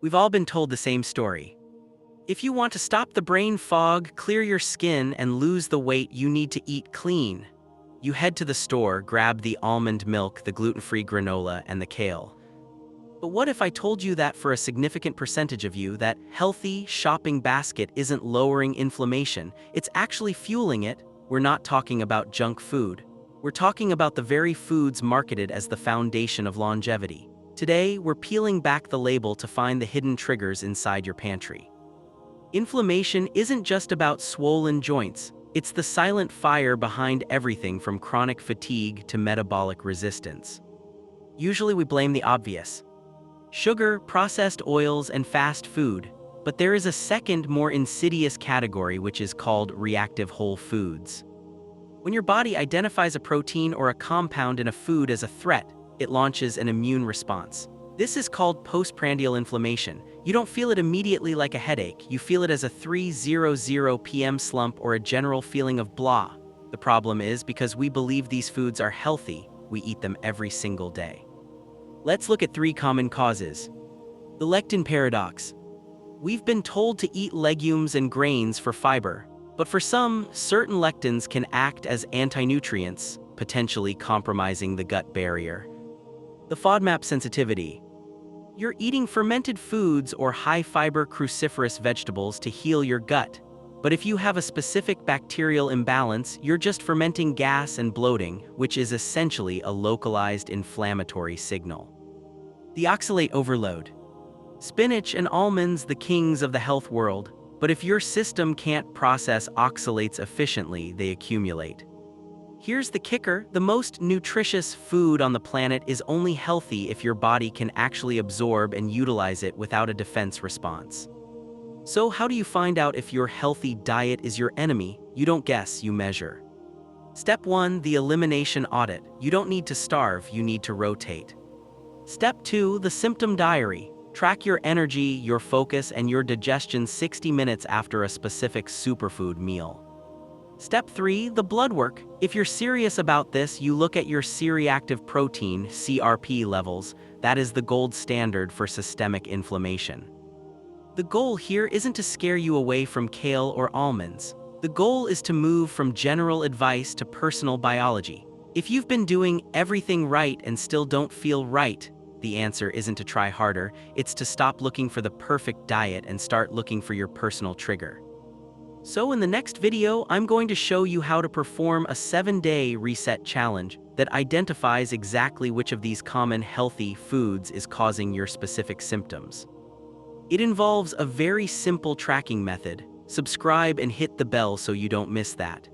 We've all been told the same story. If you want to stop the brain fog, clear your skin, and lose the weight, you need to eat clean. You head to the store, grab the almond milk, the gluten-free granola, and the kale. But what if I told you that for a significant percentage of you, that healthy shopping basket isn't lowering inflammation, it's actually fueling it? We're not talking about junk food. We're talking about the very foods marketed as the foundation of longevity. Today, we're peeling back the label to find the hidden triggers inside your pantry. Inflammation isn't just about swollen joints. It's the silent fire behind everything from chronic fatigue to metabolic resistance. Usually we blame the obvious: sugar, processed oils, and fast food. But there is a second, more insidious category, which is called reactive whole foods. When your body identifies a protein or a compound in a food as a threat, it launches an immune response. This is called postprandial inflammation. You don't feel it immediately like a headache. You feel it as a 3:00 p.m. slump or a general feeling of blah. The problem is, because we believe these foods are healthy, we eat them every single day. Let's look at 3 common causes. The lectin paradox. We've been told to eat legumes and grains for fiber, but for some, certain lectins can act as anti-nutrients, potentially compromising the gut barrier. The FODMAP sensitivity. You're eating fermented foods or high-fiber cruciferous vegetables to heal your gut. But if you have a specific bacterial imbalance, you're just fermenting gas and bloating, which is essentially a localized inflammatory signal. The oxalate overload. Spinach and almonds, the kings of the health world, but if your system can't process oxalates efficiently, they accumulate. Here's the kicker: the most nutritious food on the planet is only healthy if your body can actually absorb and utilize it without a defense response. So how do you find out if your healthy diet is your enemy? You don't guess, you measure. Step 1, the elimination audit. You don't need to starve, you need to rotate. Step 2, the symptom diary. Track your energy, your focus, and your digestion 60 minutes after a specific superfood meal. Step 3, the blood work. If you're serious about this, you look at your C-reactive protein, CRP levels. That is the gold standard for systemic inflammation. The goal here isn't to scare you away from kale or almonds. The goal is to move from general advice to personal biology. If you've been doing everything right and still don't feel right, the answer isn't to try harder, it's to stop looking for the perfect diet and start looking for your personal trigger. So in the next video, I'm going to show you how to perform a 7-day reset challenge that identifies exactly which of these common healthy foods is causing your specific symptoms. It involves a very simple tracking method. Subscribe and hit the bell so you don't miss that.